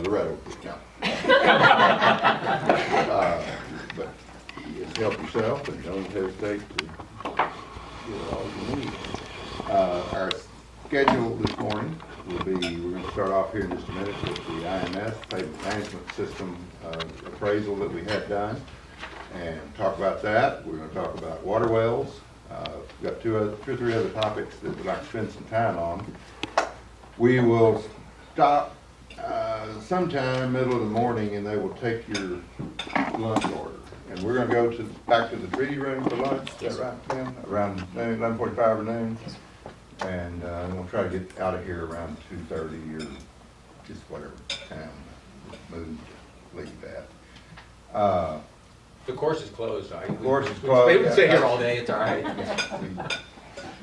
the red oak discount. But help yourself and don't hesitate to get all you need. Our schedule this morning will be, we're going to start off here in just a minute with the IMS, Pavement Management System appraisal that we had done, and talk about that. We're going to talk about water wells. We've got two or three other topics that we'd like to spend some time on. We will stop sometime middle of the morning and they will take your lunch order. And we're going to go back to the treaty room for lunch. Is that right, Tim? Around 11:45 or noon. And we'll try to get out of here around 2:30 or just whatever time move to leave at. The course is closed. The course is closed. We would sit here all day. It's all right.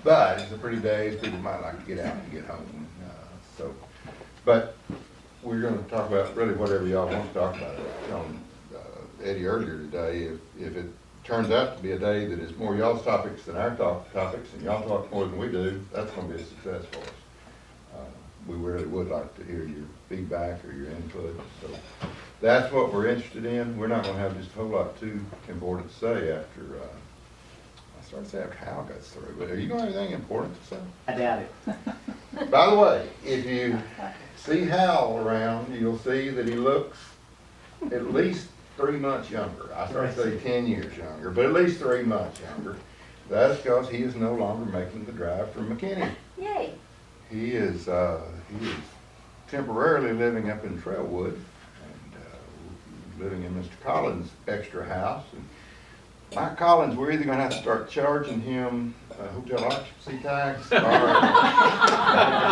But it's a pretty day. People might like to get out and get home. But we're going to talk about really whatever y'all want to talk about. Telling Eddie earlier today, if it turns out to be a day that is more y'all's topics than our topics, and y'all talk more than we do, that's going to be a success for us. We really would like to hear your feedback or your input. So that's what we're interested in. We're not going to have just a whole lot too important to say after, I started to say after Hal gets through, but are you going to have anything important to say? I doubt it. By the way, if you see Hal around, you'll see that he looks at least 3 months younger. I started to say 10 years younger, but at least 3 months younger. That's because he is no longer making the drive from McKinney. Yay. He is temporarily living up in Trailwood and living in Mr. Collins' extra house. And Mike Collins, we're either going to have to start charging him hotel occupancy tax or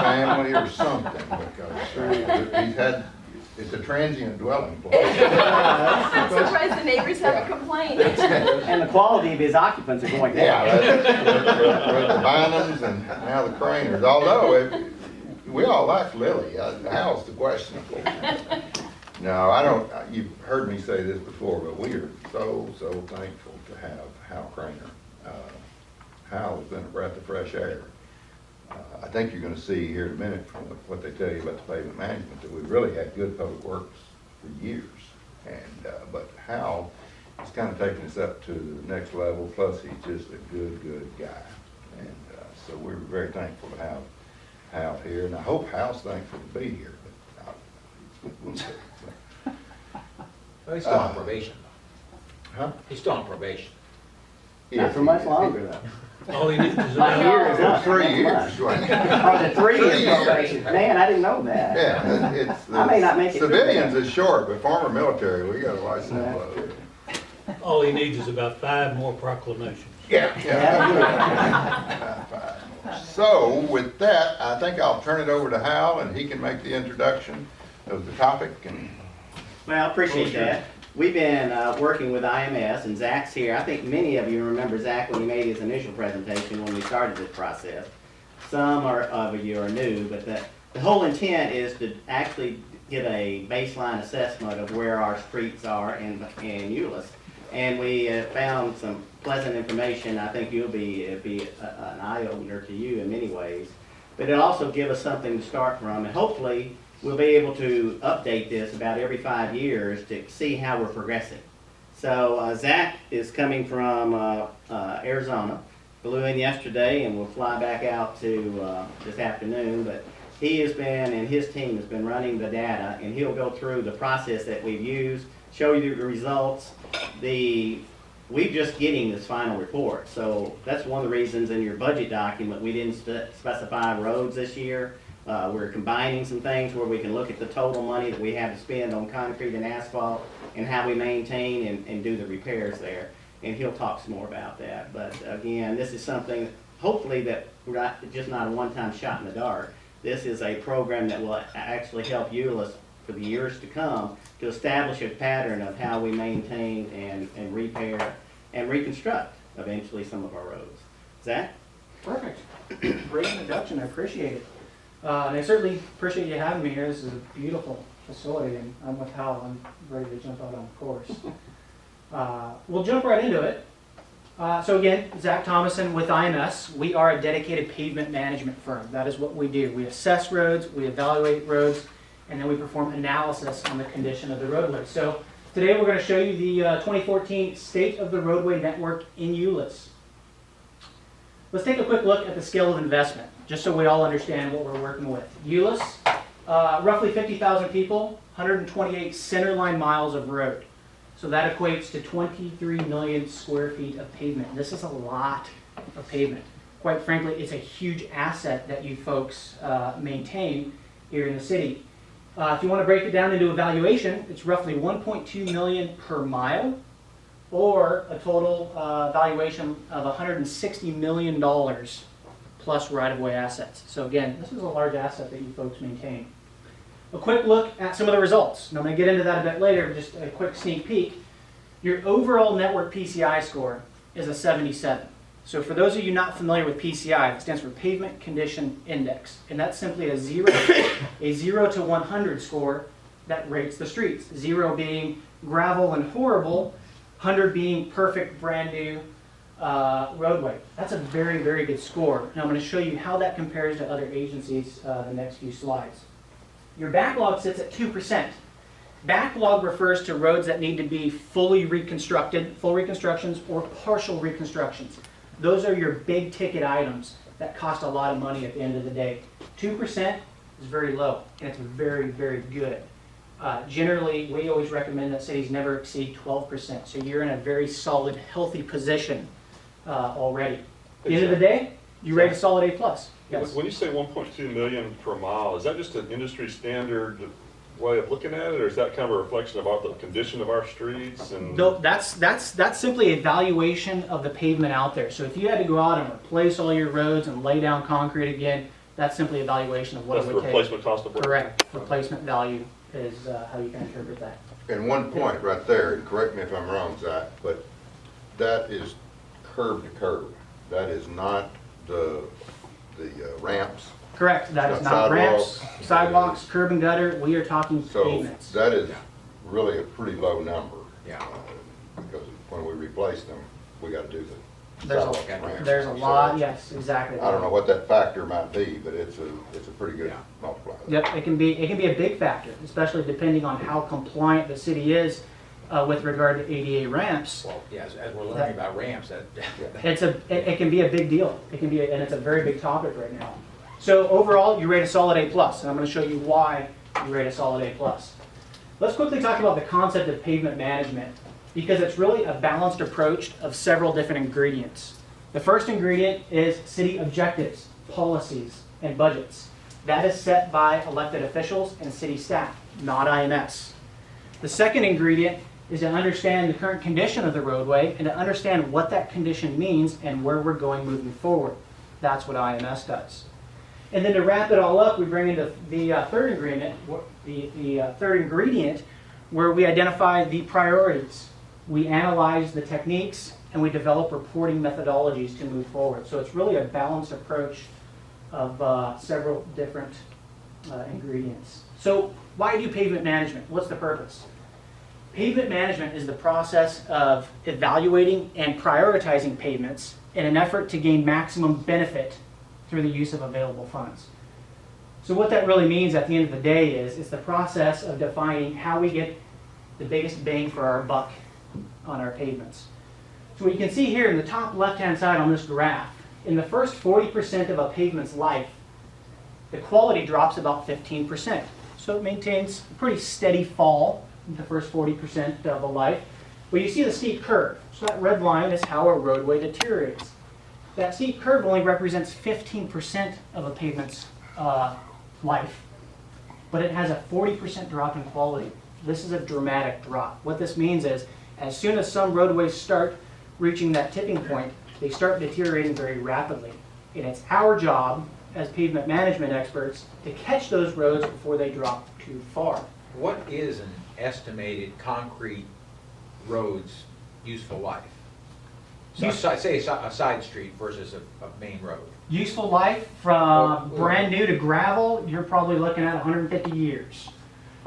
family or something, because it's a transient dwelling place. I'm surprised the neighbors haven't complained. And the quality of his occupants are going down. Yeah, with the Bynums and now the Craners, although we all like Lily. Hal's the questionable. No, I don't, you've heard me say this before, but we are so thankful to have Hal Craner. Hal has been a breath of fresh air. I think you're going to see here in a minute from what they tell you about the pavement management that we've really had good public works for years. And but Hal has kind of taken us up to the next level. Plus, he's just a good guy. And so we're very thankful to have Hal here. And I hope Hal's thankful to be here. But we'll see. Well, he's still on probation. Huh? He's still on probation. Not for much longer, though. All he needs is My a year is up. 3 next years. month. Right. Oh, the 3 3 years years. probation. Man, I didn't know that. Yeah, it's I may not make it through civilians that. is short, but former military, we got a license load. all he needs is about 5 more proclamations. Yeah. So with that, I think I'll turn it over to Hal and he can make the introduction of the topic. And Well, I appreciate that. We've been working with IMS, and Zach's here. I think many of you remember Zach when he made his initial presentation when we started this process. Some of you are new, but the whole intent is to actually get a baseline assessment of where our streets are in Euless. And we found some pleasant information. I think it'll be an eye-opener to you in many ways. But it'll also give us something to start from, and hopefully we'll be able to update this about every 5 years to see how we're progressing. So Zach is coming from Arizona, flew in yesterday and will fly back out to this afternoon, but he has been, and his team has been running the data, and he'll go through the process that we've used, show you the results. We're just getting this final report, so that's one of the reasons in your budget document we didn't specify roads this year. We're combining some things where we can look at the total money that we have to spend on concrete and asphalt and how we maintain and do the repairs there. And he'll talk some more about that. But again, this is something, hopefully, that we're just not a one-time shot in the dark. This is a program that will actually help Euless for the years to come to establish a pattern of how we maintain and repair and reconstruct eventually some of our roads. Zach? Perfect. Great introduction. I appreciate it. And I certainly appreciate you having me here. This is a beautiful facility, and I'm with Hal. I'm ready to jump out on the course. We'll jump right into it. So again, Zach Thomason with IMS. We are a dedicated pavement management firm. That is what we do. We assess roads, we evaluate roads, and then we perform analysis on the condition of the roadway. So today we're going to show you the 2014 State of the Roadway Network in Euless. Let's take a quick look at the scale of investment, just so we all understand what we're working with. Euless, roughly 50,000 people, 128 centerline miles of road. So that equates to 23 million square feet of pavement. This is a lot of pavement. Quite frankly, it's a huge asset that you folks maintain here in the city. If you want to break it down into evaluation, it's roughly 1.2 million per mile, or a total valuation of $160 million plus right-of-way assets. So again, this is a large asset that you folks maintain. A quick look at some of the results. And I'm going to get into that a bit later, just a quick sneak peek. Your overall network PCI score is a 77. So for those of you not familiar with PCI, it stands for Pavement Condition Index. And that's simply a 0 to 100 score that rates the streets. 0 being gravel and horrible, 100 being perfect, brand new roadway. That's a very, very good score. And I'm going to show you how that compares to other agencies the next few slides. Your backlog sits at 2%. Backlog refers to roads that need to be fully reconstructed, full reconstructions or partial reconstructions. Those are your big ticket items that cost a lot of money at the end of the day. 2% is very low, and it's very, very good. Generally, we always recommend that cities never exceed 12%, so you're in a very solid, healthy position already. At the end of the day, you rate a solid A+. Yes. When you say 1.2 million per mile, is that just an industry standard way of looking at it, or is that kind of a reflection of the condition of our streets? And No, that's simply a valuation of the pavement out there. So if you had to go out and replace all your roads and lay down concrete again, that's simply a valuation of what that's it the would take. replacement cost of work? Correct. Replacement value is how you can interpret that. And one point right there, and correct me if I'm wrong, Zach, but that is curb to curb. That is not the ramps. Correct. That is It's not not ramps, sidewalks. sidewalks, curb and gutter. We are talking So pavements. that is really a pretty low number. Yeah. Because when we replace them, we got to do the There's a- sidewalk ramps. There's a So lot, yes, exactly. I don't know what that factor might be, but it's a pretty good Yeah. multiplier. Yep, it can be a big factor, especially depending on how compliant the city is with regard to ADA ramps. Well, yeah, as we're learning about ramps, that, It can be a big deal. It can be, and it's a very big topic right now. So overall, you rate a solid A+, and I'm going to show you why you rate a solid A+. Let's quickly talk about the concept of pavement management, because it's really a balanced approach of several different ingredients. The first ingredient is city objectives, policies, and budgets. That is set by elected officials and city staff, not IMS. The second ingredient is to understand the current condition of the roadway and to understand what that condition means and where we're going moving forward. That's what IMS does. And then to wrap it all up, we bring into the third ingredient, where we identify the priorities. We analyze the techniques and we develop reporting methodologies to move forward. So it's really a balanced approach of several different ingredients. So why do pavement management? What's the purpose? Pavement management is the process of evaluating and prioritizing pavements in an effort to gain maximum benefit through the use of available funds. So what that really means at the end of the day is it's the process of defining how we get the biggest bang for our buck on our pavements. So what you can see here in the top left-hand side on this graph, in the first 40% of a pavement's life, the quality drops about 15%. So it maintains a pretty steady fall in the first 40% of a life. But you see the steep curve. So that red line is how a roadway deteriorates. That steep curve only represents 15% of a pavement's life, but it has a 40% drop in quality. This is a dramatic drop. What this means is, as soon as some roadways start reaching that tipping point, they start deteriorating very rapidly. And it's our job as pavement management experts to catch those roads before they drop too far. what is an estimated concrete road's useful life? So say a side street versus a main road. Useful life from brand new to gravel, you're probably looking at 150 years.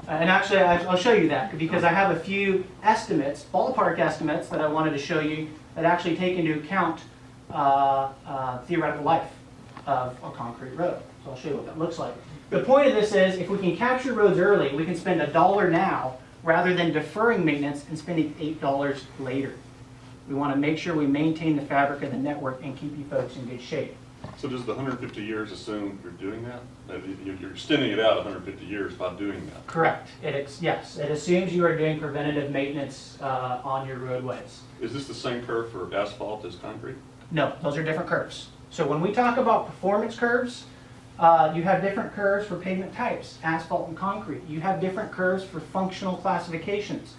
And actually, I'll show you that because I have a few estimates, ballpark estimates, that I wanted to show you that actually take into account theoretical life of a concrete road. So I'll show you what that looks like. The point of this is, if we can capture roads early, we can spend $1 now rather than deferring maintenance and spending $8 later. We want to make sure we maintain the fabric of the network and keep you folks in good shape. So does the 150 years assume you're doing that? You're extending it out 150 years by doing that? Correct. Yes, it assumes you are doing preventative maintenance on your roadways. Is this the same curve for asphalt as concrete? No, those are different curves. So when we talk about performance curves, you have different curves for pavement types, asphalt and concrete. You have different curves for functional classifications,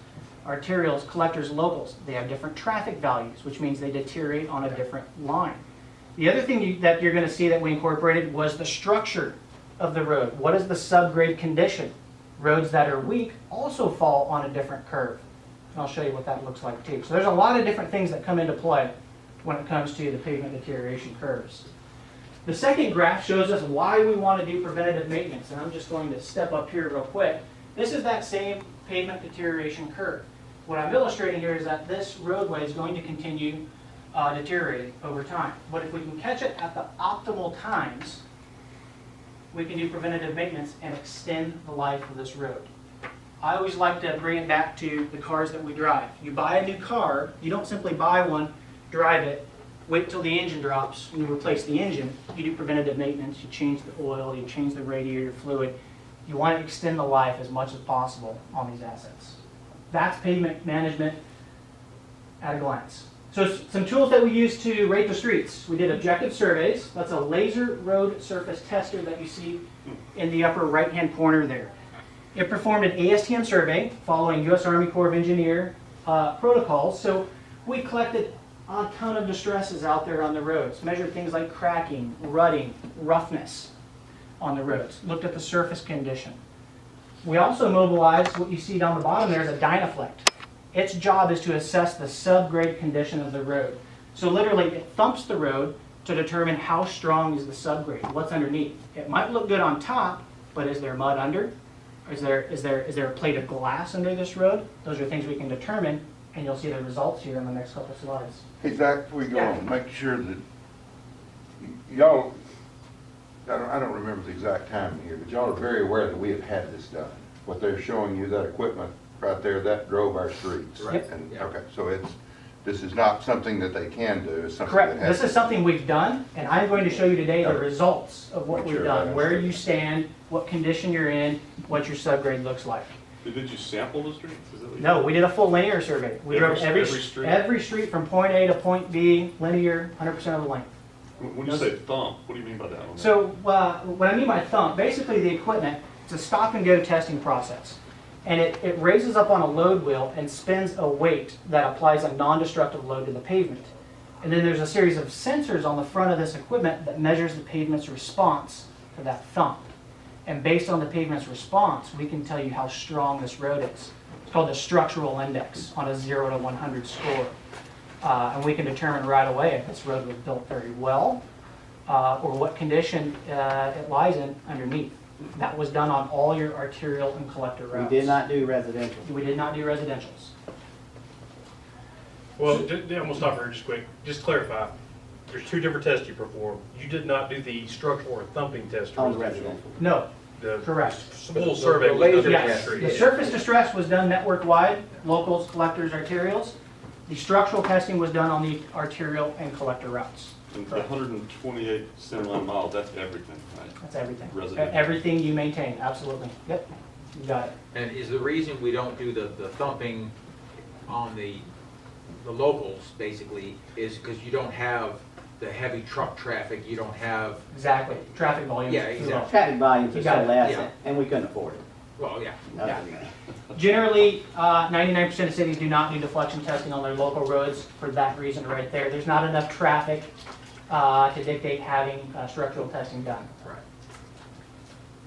arterials, collectors, locals. They have different traffic values, which means they deteriorate on a different line. The other thing that you're going to see that we incorporated was the structure of the road. What is the subgrade condition? Roads that are weak also fall on a different curve. And I'll show you what that looks like too. So there's a lot of different things that come into play when it comes to the pavement deterioration curves. The second graph shows us why we want to do preventative maintenance, and I'm just going to step up here real quick. This is that same pavement deterioration curve. What I'm illustrating here is that this roadway is going to continue deteriorating over time. But if we can catch it at the optimal times, we can do preventative maintenance and extend the life of this road. I always like to bring it back to the cars that we drive. You buy a new car, you don't simply buy one, drive it, wait till the engine drops, and you replace the engine. You do preventative maintenance, you change the oil, you change the radiator fluid. You want to extend the life as much as possible on these assets. That's pavement management at a glance. So some tools that we use to rate the streets. We did objective surveys. That's a laser road surface tester that you see in the upper right-hand corner there. It performed an ASTM survey following U.S. Army Corps of Engineer protocols. So we collected a ton of distresses out there on the roads, measured things like cracking, rutting, roughness on the roads, looked at the surface condition. We also mobilized what you see down the bottom there is a Dynaflect. Its job is to assess the subgrade condition of the road. So literally it thumps the road to determine how strong is the subgrade, what's underneath. It might look good on top, but is there mud under? Is there a plate of glass under this road? Those are things we can determine, and you'll see the results here in the next couple of slides. Hey, Zach, before we go Yeah. on, make sure that y'all, I don't remember the exact timing here, but y'all are very aware that we have had this done. What they're showing you, that equipment right there, that drove our streets. Right. And, Yeah. okay, so this is not something that they can do, it's something Correct. that has. This is something we've done, and I'm going to show you today the Okay. results of what Make we've sure I done, where understand. you stand, what condition you're in, what your subgrade looks like. Did you sample the streets? Is that what you- No, we did a full linear survey. We drove Every street? every street from point A to point B, linear, 100% of the length. When you say thump, what do you mean by that one? So what I mean by thump, basically the equipment, it's a stop and go testing process. And it raises up on a load wheel and spins a weight that applies a non-destructive load to the pavement. And then there's a series of sensors on the front of this equipment that measures the pavement's response to that thump. And based on the pavement's response, we can tell you how strong this road is. It's called the structural index on a 0 to 100 score. And we can determine right away if this road was built very well or what condition it lies in underneath. That was done on all your arterial and collector We routes. did not do residential. We did not do residentials. Well, I'm gonna stop here just quick. Just clarify. There's two different tests you perform. You did not do the structural or thumping test. On residential. No, The correct. full survey The was laser done on Yes, the the street. surface distress was done network-wide, locals, collectors, arterials. The structural testing was done on the arterial and collector routes. And the 128 centerline miles, that's everything, right? That's everything. Residential. Everything you maintain, absolutely. Yep, you got it. And is the reason we don't do the thumping on the locals, basically, is because you don't have the heavy truck traffic, you don't have, Exactly. Traffic volume. Yeah, exactly. Traffic volumes You are got so it. less, Yeah. and we couldn't afford it. well, yeah. Other Yeah. than that. Generally, 99% of cities do not do deflection testing on their local roads for that reason right there. There's not enough traffic to dictate having structural testing done. Right.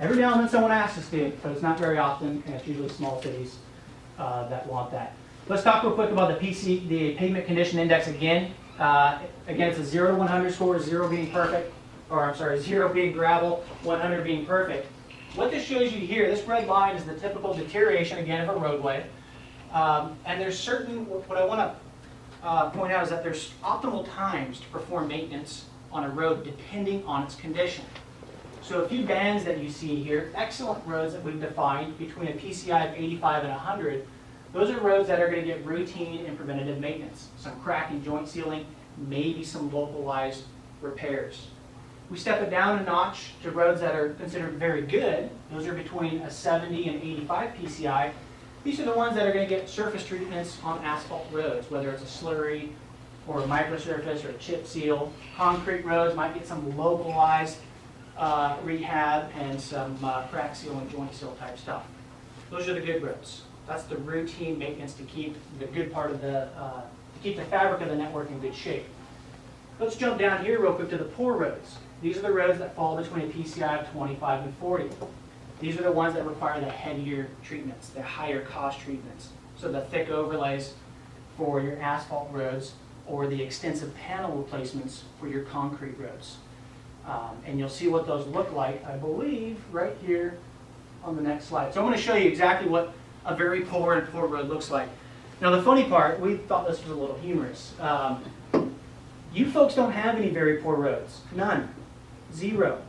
Every now and then someone asks us to, but it's not very often, and it's usually small cities that want that. Let's talk real quick about the pavement condition index again. Again, it's a 0 to 100 score, 0 being perfect, or I'm sorry, 0 being gravel, 100 being perfect. What this shows you here, this red line is the typical deterioration, again, of a roadway. And there's certain, what I want to point out is that there's optimal times to perform maintenance on a road depending on its condition. So a few bands that you see here, excellent roads that we've defined between a PCI of 85 and 100. Those are roads that are going to get routine and preventative maintenance, some crack and joint sealing, maybe some localized repairs. We step it down a notch to roads that are considered very good. Those are between a 70 and 85 PCI. These are the ones that are going to get surface treatments on asphalt roads, whether it's a slurry or a microsurface or a chip seal. Concrete roads might get some localized rehab and some crack seal and joint seal type stuff. Those are the good roads. That's the routine maintenance to keep the good part of the, to keep the fabric of the network in good shape. Let's jump down here real quick to the poor roads. These are the roads that fall between a PCI of 25 and 40. These are the ones that require the heavier treatments, the higher cost treatments. So the thick overlays for your asphalt roads or the extensive panel replacements for your concrete roads. And you'll see what those look like, I believe, right here on the next slide. So I'm going to show you exactly what a very poor and poor road looks like. Now the funny part, we thought this was a little humorous. You folks don't have any very poor roads. None. Zero.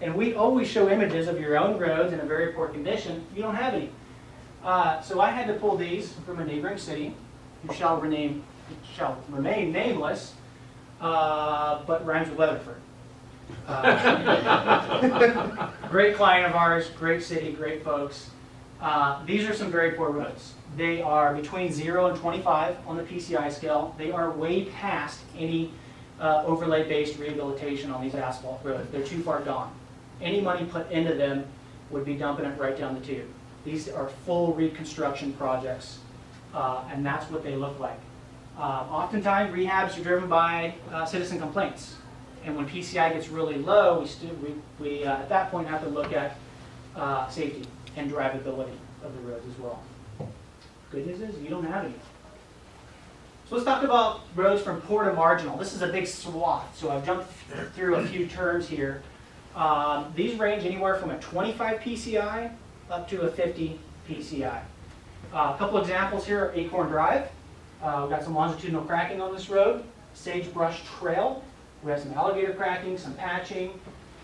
And we always show images of your own roads in a very poor condition. You don't have any. So I had to pull these from a neighboring city, who shall remain nameless, but rhymes with Weatherford. Great client of ours, great city, great folks. These are some very poor roads. They are between 0 and 25 on the PCI scale. They are way past any overlay-based rehabilitation on these asphalt roads. They're too far gone. Any money put into them would be dumping it right down the tube. These are full reconstruction projects, and that's what they look like. Oftentimes, rehabs are driven by citizen complaints. And when PCI gets really low, we at that point have to look at safety and drivability of the roads as well. Good news is you don't have any. So let's talk about roads from poor to marginal. This is a big swath, so I've jumped through a few terms here. These range anywhere from a 25 PCI up to a 50 PCI. A couple examples here: Acorn Drive. We've got some longitudinal cracking on this road. Sagebrush Trail. We have some alligator cracking, some patching,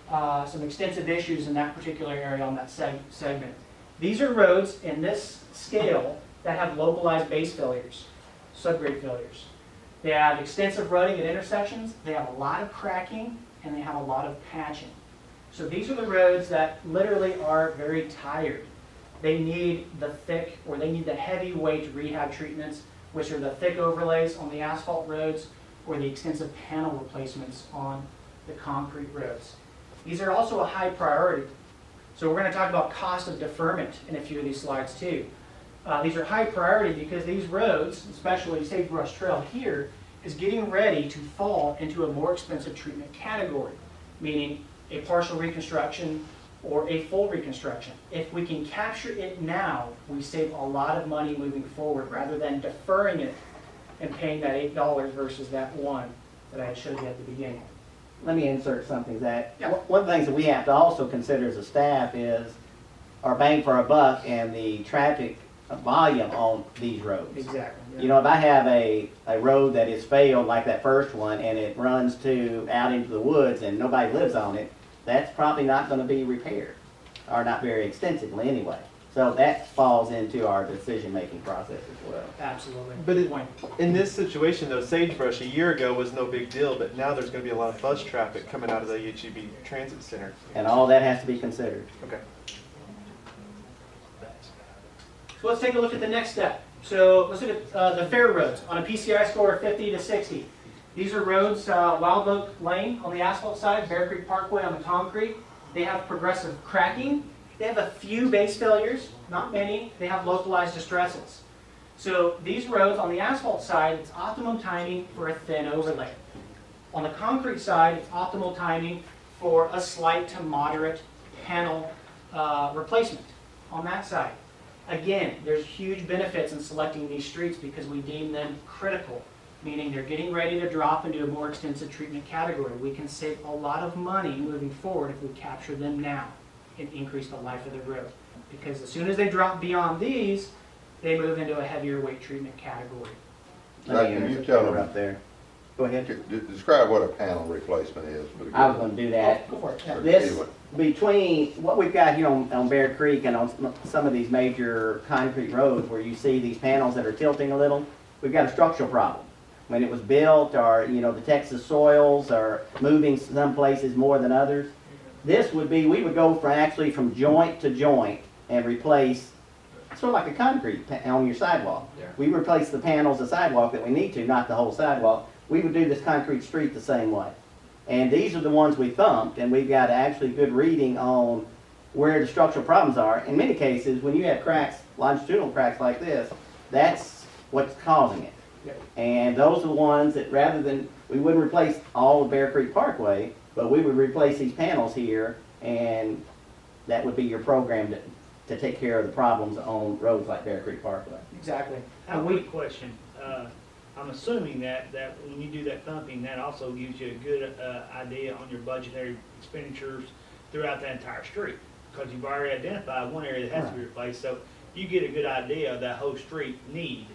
some extensive issues in that particular area on that segment. These are roads in this scale that have localized base failures, subgrade failures. They have extensive rutting at intersections, they have a lot of cracking, and they have a lot of patching. So these are the roads that literally are very tired. They need the thick, or they need the heavyweight rehab treatments, which are the thick overlays on the asphalt roads or the extensive panel replacements on the concrete roads. These are also a high priority. So we're going to talk about cost of deferment in a few of these slides too. These are high priority because these roads, especially Sagebrush Trail here, is getting ready to fall into a more expensive treatment category, meaning a partial reconstruction or a full reconstruction. If we can capture it now, we save a lot of money moving forward rather than deferring it and paying that $8 versus that $1 that I had showed you at the beginning. Let me insert something, Zach. Yeah. One of the things that we have to also consider as a staff is our bang for our buck and the traffic volume on these roads. Exactly. Yeah. You know, if I have a road that is failed like that first one and it runs out into the woods and nobody lives on it, that's probably not going to be repaired, or not very extensively anyway. So that falls into our decision-making process as well. Absolutely. But Good point. in this situation, though, Sagebrush a year ago was no big deal, but now there's going to be a lot of bus traffic coming out of the HEB Transit Center. And all that has to be considered. Okay. So let's take a look at the next step. So let's look at the fair roads on a PCI score of 50 to 60. These are roads, Wild Oak Lane on the asphalt side, Bear Creek Parkway on the concrete. They have progressive cracking. They have a few base failures, not many. They have localized distresses. So these roads on the asphalt side, it's optimum timing for a thin overlay. On the concrete side, it's optimal timing for a slight to moderate panel replacement on that side. Again, there's huge benefits in selecting these streets because we deem them critical, meaning they're getting ready to drop into a more extensive treatment category. We can save a lot of money moving forward if we capture them now and increase the life of the road. Because as soon as they drop beyond these, they move into a heavier weight treatment category. Let me Can you interrupt tell them up there. Go ahead. Describe what a panel replacement is. for the I was gonna do that. Go for it. Yeah. This, between what we've got here on Bear Creek and on some of these major concrete roads where you see these panels that are tilting a little, we've got a structural problem. When it was built, or, you know, the Texas soils are moving some places more than others. This would be, we would go from joint to joint and replace, sort of like a concrete on your sidewalk. Yeah. We replace the panels of sidewalk that we need to, not the whole sidewalk. We would do this concrete street the same way. And these are the ones we thumped, and we've got actually good reading on where the structural problems are. In many cases, when you have cracks, longitudinal cracks like this, that's what's causing it. Yep. And those are the ones that, rather than, we wouldn't replace all of Bear Creek Parkway, but we would replace these panels here, and that would be your program to take care of the problems on roads like Bear Creek Parkway. Exactly. I have And a we, quick question. I'm assuming that when you do that thumping, that also gives you a good idea on your budgetary expenditures throughout the entire street. Because you've already identified one area that has to be replaced, so you get a good idea of that whole street need.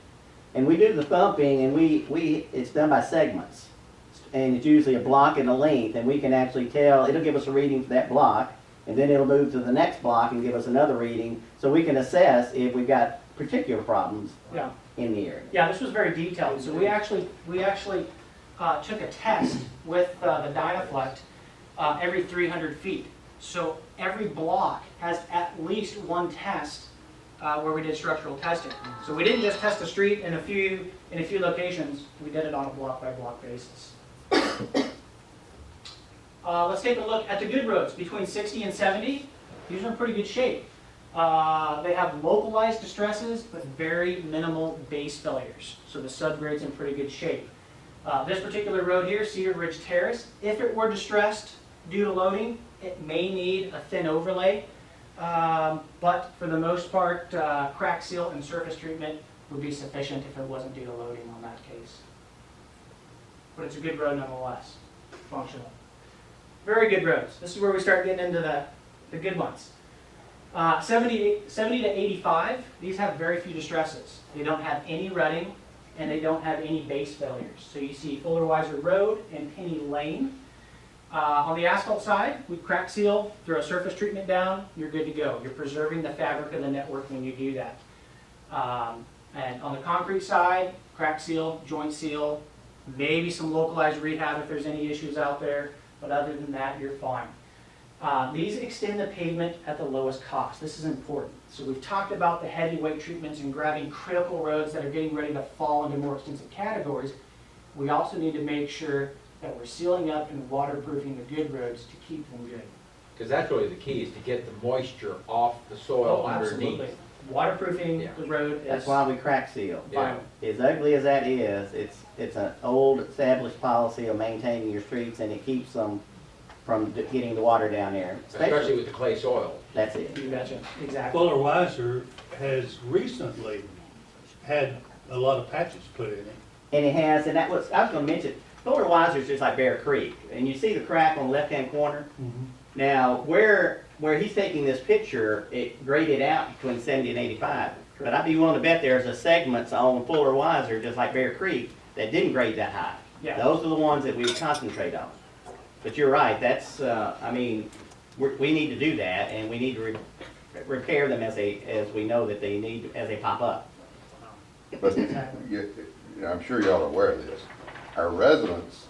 And we do the thumping, and it's done by segments. And it's usually a block and a length, and we can actually tell, it'll give us a reading for that block, and then it'll move to the next block and give us another reading, so we can assess if we've got particular problems yeah. in the area. Yeah, this was very detailed. So we actually took a test with the Dynaflect every 300 feet. So every block has at least one test where we did structural testing. So we didn't just test the street in a few locations. We did it on a block by block basis. Let's take a look at the good roads between 60 and 70. These are in pretty good shape. They have localized distresses, but very minimal base failures. So the subgrade's in pretty good shape. This particular road here, Cedar Ridge Terrace, if it were distressed due to loading, it may need a thin overlay. But for the most part, crack seal and surface treatment would be sufficient if it wasn't due to loading on that case. But it's a good road nonetheless, functional. Very good roads. This is where we start getting into the good ones. 70 to 85, these have very few distresses. They don't have any rutting, and they don't have any base failures. So you see Fuller Weiser Road and Penny Lane. On the asphalt side, we crack seal, throw a surface treatment down, you're good to go. You're preserving the fabric of the network when you do that. And on the concrete side, crack seal, joint seal, maybe some localized rehab if there's any issues out there, but other than that, you're fine. These extend the pavement at the lowest cost. This is important. So we've talked about the heavyweight treatments and grabbing critical roads that are getting ready to fall into more extensive categories. We also need to make sure that we're sealing up and waterproofing the good roads to keep them good. Because that's really the key, is to get the moisture off the soil underneath. Absolutely. Waterproofing Yeah. the road That's is why we crack seal. Yeah. As ugly as that is, it's an old established policy of maintaining your streets, and it keeps them from getting the water down there. Especially with the clay soil. That's it. You betcha, exactly. Fuller Weiser has recently had a lot of patches put in it. And it has, and I was going to mention, Fuller Weiser is just like Bear Creek, and you see the crack on the left-hand corner. Now, where he's taking this picture, it graded out between 70 and 85. But I'd be willing to bet there's a segments on Fuller Weiser, just like Bear Creek, that didn't grade that high. Yeah. Those are the ones that we would concentrate on. But you're right, that's, I mean, we need to do that, and we need to repair them as we know that they need, as they pop up. But I'm sure y'all are aware of this. Our residents,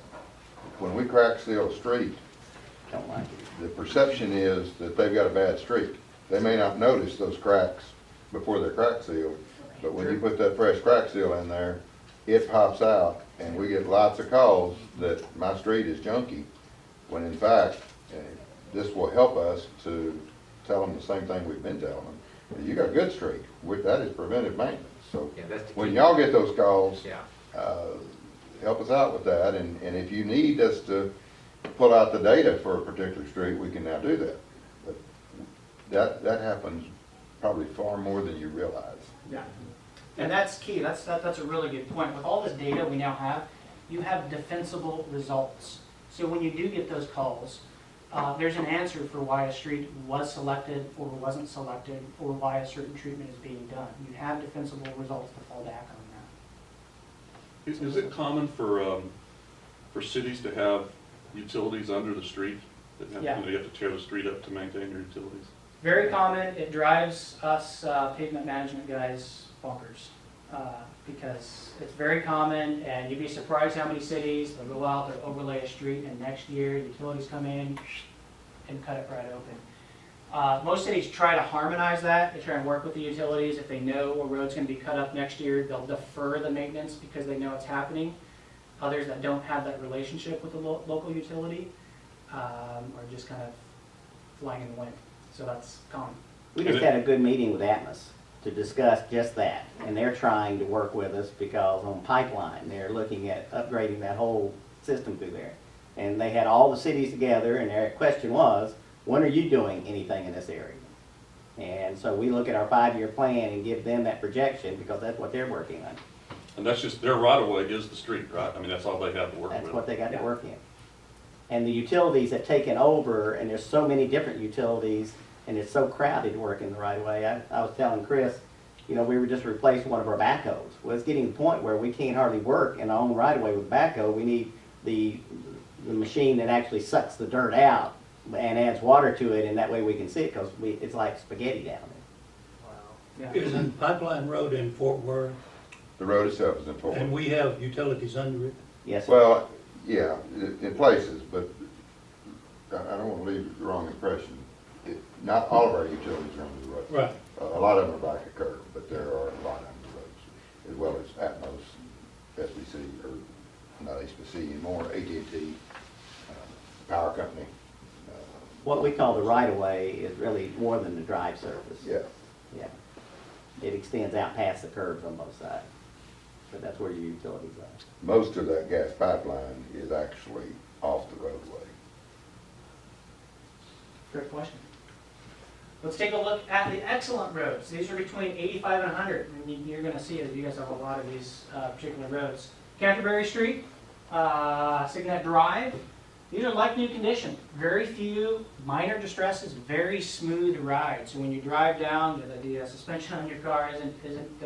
when we crack seal a street, Don't like it. the perception is that they've got a bad street. They may not notice those cracks before they're crack sealed, but when you put that fresh crack seal in there, it pops out, and we get lots of calls that my street is junky, when in fact, this will help us to tell them the same thing we've been telling them. You got a good street. That is preventive maintenance. So Yeah, that's the when key. y'all get those calls, Yeah. help us out with that, and if you need us to pull out the data for a particular street, we can now do that. But that happens probably far more than you realize. Yeah. And that's key. That's a really good point. With all this data we now have, you have defensible results. So when you do get those calls, there's an answer for why a street was selected or wasn't selected, or why a certain treatment is being done. You have defensible results to fall back on that. Is it common for for cities to have utilities under the street? That have- Yeah. You have to tear the street up to maintain your utilities? Very common, it drives us pavement management guys bonkers, because it's very common, and you'd be surprised how many cities, they'll go out, they'll overlay a street, and next year, utilities come in and cut it right open. Most cities try to harmonize that, they try and work with the utilities, if they know a road's gonna be cut up next year, they'll defer the maintenance because they know it's happening. Others that don't have that relationship with the local utility, are just kind of flying in the wind. So that's common. We just had a good meeting with Atmos to discuss just that, and they're trying to work with us because on pipeline, they're looking at upgrading that whole system through there. And they had all the cities together, and their question was, when are you doing anything in this area? And so we look at our 5-year plan and give them that projection because that's what they're working on. And that's just, their right of way is the street, right? I mean, that's all they have to work with. That's what they got to work in. And the utilities have taken over, and there's so many different utilities, and it's so crowded to work in the right of way. I was telling Chris, you know, we were just replacing one of our backhoes. Well, it's getting to the point where we can't hardly work in our own right of way with backhoe. We need the machine that actually sucks the dirt out and adds water to it, and that way we can see it, because it's like spaghetti down there. Yeah. Isn't Pipeline Road in Fort Worth, The road itself is in Fort and Worth. we have utilities under it? Yes, sir. Well, yeah, in places, but I don't want to leave the wrong impression. Not all of our utilities are under the road. Right. A lot of them are back a curve, but there are a lot under the roads, as well as Atmos, SBC, or not SBC anymore, AT&T, power company. What we call the right of way is really more than the drive surface. Yeah. Yeah. It extends out past the curves on both sides. But that's where your utilities are. Most of that gas pipeline is actually off the roadway. Great question. Let's take a look at the excellent roads. These are between 85 and 100. And you're going to see it. You guys have a lot of these particular roads. Canterbury Street, Signet Drive. These are like new condition. Very few minor distresses, very smooth ride. So when you drive down, the suspension on your car isn't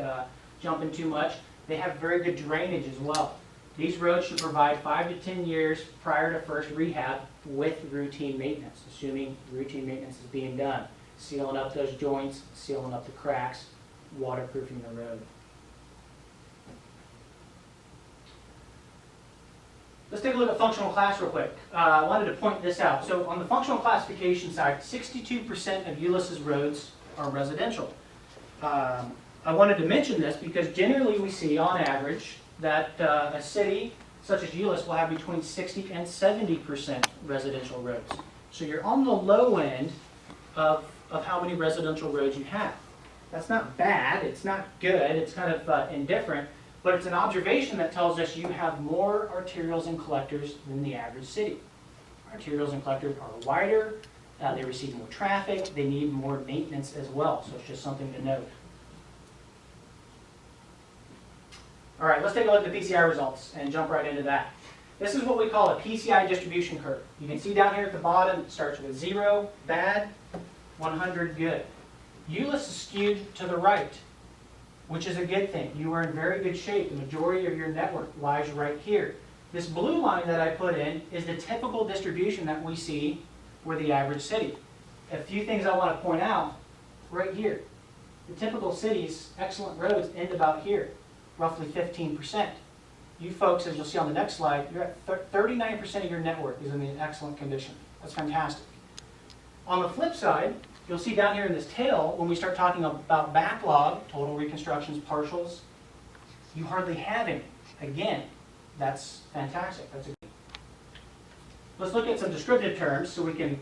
jumping too much. They have very good drainage as well. These roads should provide 5 to 10 years prior to first rehab with routine maintenance, assuming routine maintenance is being done. Sealing up those joints, sealing up the cracks, waterproofing the road. Let's take a look at functional class real quick. I wanted to point this out. So on the functional classification side, 62% of Euless's roads are residential. I wanted to mention this because generally we see on average that a city such as Euless will have between 60 and 70% residential roads. So you're on the low end of how many residential roads you have. That's not bad, it's not good, it's kind of indifferent, but it's an observation that tells us you have more arterials and collectors than the average city. Arterials and collectors are wider, they receive more traffic, they need more maintenance as well, so it's just something to note. All right, let's take a look at the PCI results and jump right into that. This is what we call a PCI distribution curve. You can see down here at the bottom, it starts with 0, bad, 100, good. Euless is skewed to the right, which is a good thing. You are in very good shape. The majority of your network lies right here. This blue line that I put in is the typical distribution that we see for the average city. A few things I want to point out right here. The typical city's excellent roads end about here, roughly 15%. You folks, as you'll see on the next slide, you're at 39% of your network is in excellent condition. That's fantastic. On the flip side, you'll see down here in this tail, when we start talking about backlog, total reconstructions, partials, you hardly have any. Again, that's fantastic. Let's look at some descriptive terms so we can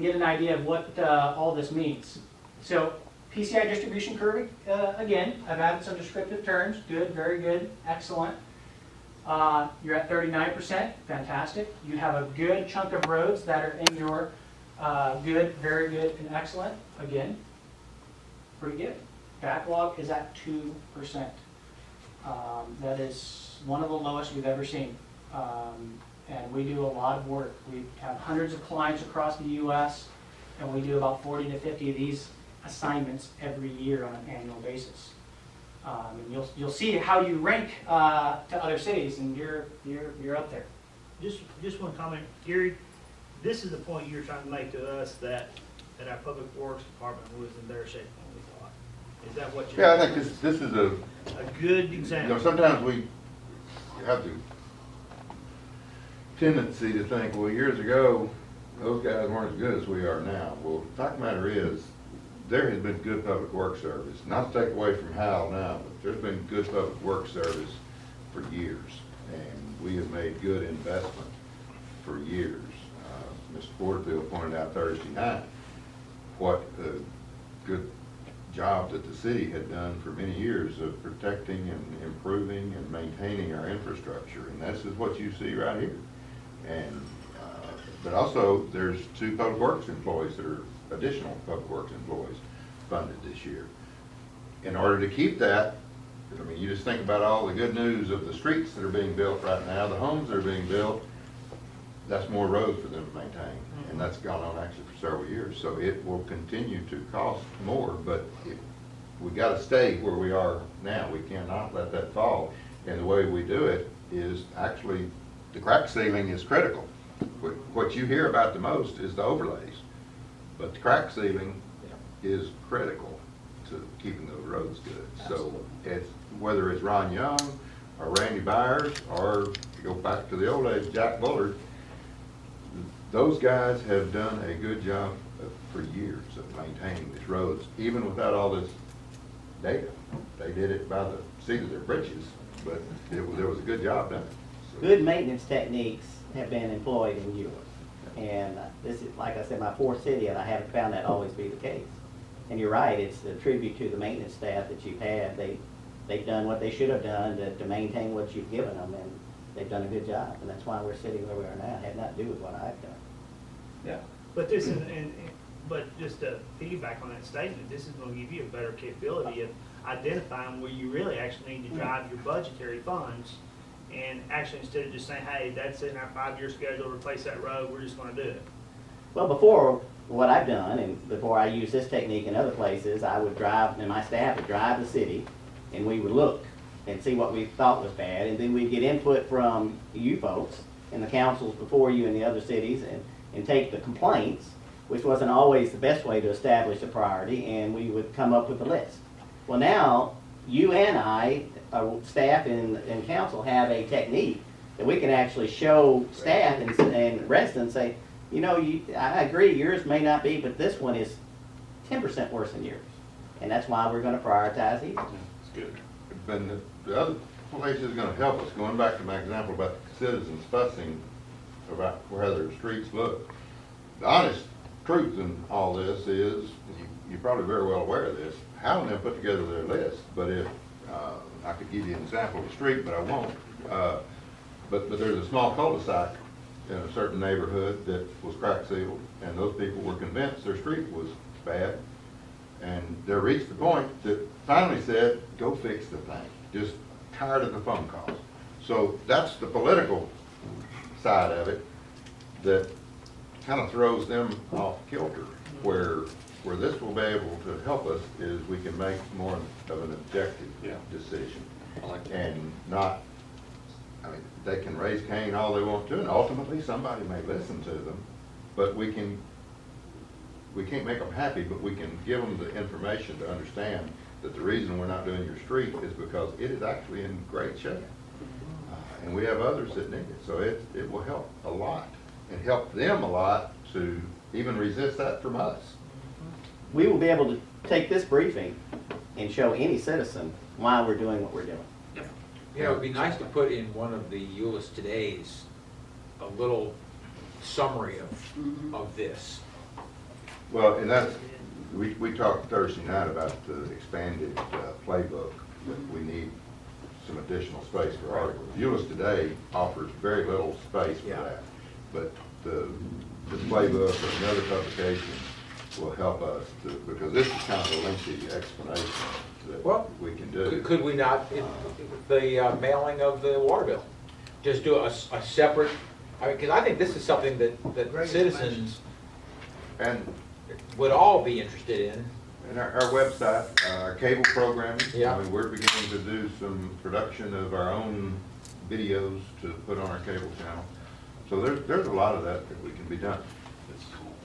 get an idea of what all this means. So PCI distribution curve, again, I've added some descriptive terms. Good, very good, excellent. You're at 39%, fantastic. You have a good chunk of roads that are in your good, very good, and excellent. Again, pretty good. Backlog is at 2%. That is one of the lowest we've ever seen. And we do a lot of work. We have hundreds of clients across the U.S., and we do about 40 to 50 of these assignments every year on an annual basis. And you'll see how you rank to other cities, and you're up there. just one comment, Gary, this is the point you're trying to make to us that our public works department was in better shape than we thought. Is that what you're? Yeah, I think this is A good you know, example. sometimes we have the tendency to think, well, years ago, those guys weren't as good as we are now. Well, the fact of the matter is, there has been good public work service, not to take away from Hal now, but there's been good public work service for years, and we have made good investment for years. Mr. Porterfield pointed out Thursday night what a good job that the city had done for many years of protecting and improving and maintaining our infrastructure, and this is what you see right here. And but also, there's 2 public works employees that are additional public works employees funded this year. In order to keep that, I mean, you just think about all the good news of the streets that are being built right now, the homes that are being built, that's more roads for them to maintain. And that's gone on actually for several years. So it will continue to cost more, but we gotta stay where we are now. We cannot let that fall. And the way we do it is actually, the crack sealing is critical. What you hear about the most is the overlays, but the crack sealing is critical to keeping those roads good. So it's, whether it's Ron Young or Randy Byers, or to go back to the old days, Jack Bullard, those guys have done a good job for years of maintaining these roads, even without all this data. They did it by the seat of their britches, but there was a good job done. So, Good maintenance techniques have been employed in Euless. And this is, like I said, my 4th city, and I haven't found that always be the case. And you're right, it's a tribute to the maintenance staff that you've had. They've done what they should have done to maintain what you've given them, and they've done a good job. And that's why we're sitting where we are now. It had nothing to do with what I've done. Yeah, but this is, but just to piggyback on that statement, this is gonna give you a better capability of identifying where you really actually need to drive your budgetary funds. And actually, instead of just saying, hey, that's in our 5-year schedule to replace that road, we're just gonna do it. Well, before, what I've done, and before I used this technique in other places, I would drive, and my staff would drive the city, and we would look and see what we thought was bad, and then we'd get input from you folks and the councils before you in the other cities, and take the complaints, which wasn't always the best way to establish a priority, and we would come up with a list. Well, now, you and I, staff and council, have a technique that we can actually show staff and residents, say, you know, I agree, yours may not be, but this one is 10% worse than yours. And that's why we're gonna prioritize these. It's good. but the other place is gonna help us, going back to my example about the citizens fussing about where their streets look. The honest truth in all this is, you're probably very well aware of this, Hal and them put together their list, but if, I could give you an example of a street, but I won't. But there's a small cul-de-sac in a certain neighborhood that was crack sealed, and those people were convinced their street was bad. And they reached the point that finally said, go fix the thing. Just tired of the phone calls. So that's the political side of it that kind of throws them off kilter, where this will be able to help us is we can make more of an objective decision. I like that. And not, I mean, they can raise Cain all they want to, and ultimately somebody may listen to them, but we can't make them happy, but we can give them the information to understand that the reason we're not doing your street is because it is actually in great shape. And we have others that need it, so it will help a lot, and help them a lot to even resist that from us. We will be able to take this briefing and show any citizen why we're doing what we're doing. You know, it'd be nice to put in one of the Euless Todays a little summary of this. Well, and that's, we talked Thursday night about the expanded playbook, but we need some additional space for articles. Euless Today offers very little space for that, but the playbook or another publication will help us to, because this is kind of a lengthy explanation that we can do. Could we not, the mailing of the water bill, just do a separate, I mean, because I think this is something that citizens And would all be interested in. And our website, our cable programming, Yeah. I mean, we're beginning to do some production of our own videos to put on our cable channel. So there's a lot of that we can be done.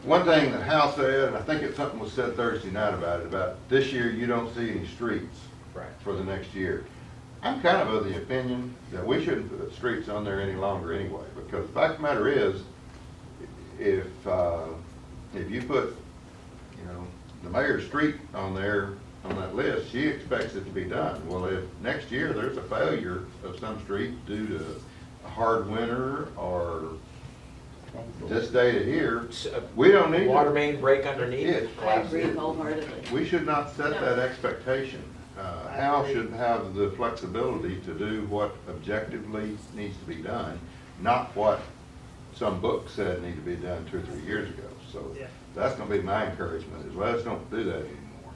One thing that Hal said, and I think it's something was said Thursday night about it, about this year you don't see any streets Right. for the next year. I'm kind of the opinion that we shouldn't put streets on there any longer anyway, because the fact of the matter is, if you put, you know, the mayor's street on there, on that list, she expects it to be done. Well, if next year there's a failure of some street due to a hard winter or this data here, we don't need Water to. main break underneath it. I agree wholeheartedly. We should not set that expectation. Hal should have the flexibility to do what objectively needs to be done, not what some book said need to be done 2 or 3 years ago. So Yeah. that's gonna be my encouragement, is let us don't do that anymore.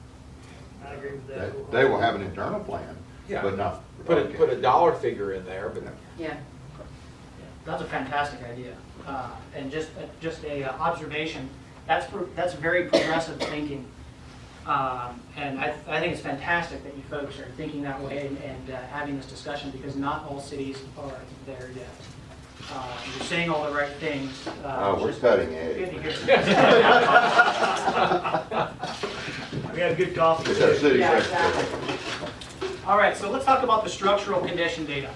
I agree with that. They will have an internal plan, Yeah. but not. Put a dollar figure in there, but Yeah. That's a fantastic idea. And just a observation, that's very progressive thinking. And I think it's fantastic that you folks are thinking that way and having this discussion, because not all cities are there yet. You're saying all the right things. Oh, we're just cutting edge. good to hear. We have good coffee. It's our city Yeah, secretary. exactly. All right, so let's talk about the structural condition data.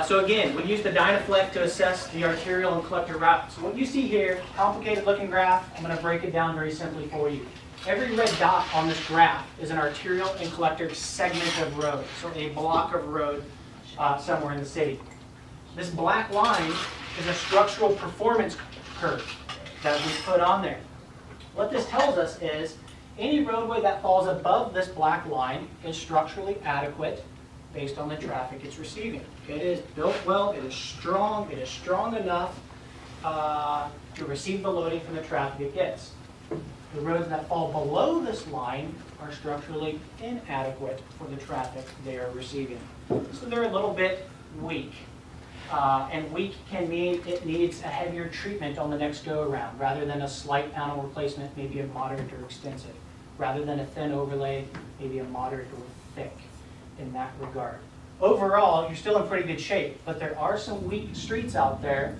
So again, we use the Dynaflex to assess the arterial and collector routes. So what you see here, complicated looking graph, I'm going to break it down very simply for you. Every red dot on this graph is an arterial and collector segment of road, so a block of road somewhere in the city. This black line is a structural performance curve that we put on there. What this tells us is any roadway that falls above this black line is structurally adequate based on the traffic it's receiving. It is built well, it is strong enough to receive the loading from the traffic it gets. The roads that fall below this line are structurally inadequate for the traffic they are receiving. So they're a little bit weak. And weak can mean it needs a heavier treatment on the next go-around. Rather than a slight panel replacement, maybe a moderate or extensive. Rather than a thin overlay, maybe a moderate or thick in that regard. Overall, you're still in pretty good shape, but there are some weak streets out there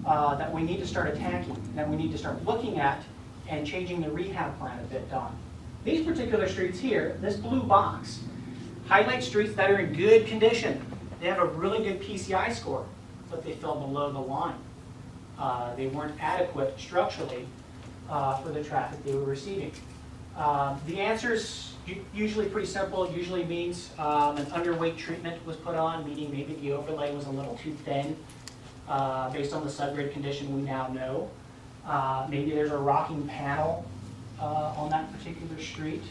that we need to start attacking, that we need to start looking at and changing the rehab plan a bit on. These particular streets here, this blue box, highlight streets that are in good condition. They have a really good PCI score, but they fell below the line. They weren't adequate structurally for the traffic they were receiving. The answer's usually pretty simple. Usually means an underweight treatment was put on, meaning maybe the overlay was a little too thin based on the subgrade condition we now know. Maybe there's a rocking panel on that particular street.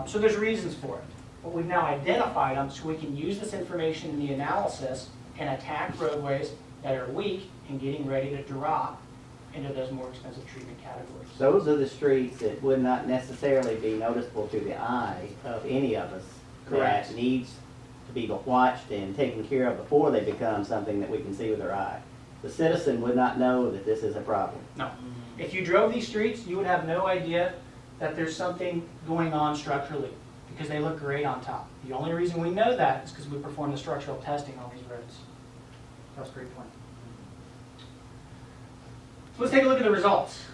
So there's reasons for it. But we've now identified them so we can use this information in the analysis and attack roadways that are weak and getting ready to drop into those more expensive treatment categories. Those are the streets that would not necessarily be noticeable to the eye of any of us. Correct. That needs to be watched and taken care of before they become something that we can see with our eye. The citizen would not know that this is a problem. No. If you drove these streets, you would have no idea that there's something going on structurally because they look great on top. The only reason we know that is because we perform the structural testing on these roads. That's a great point. So let's take a look at the results.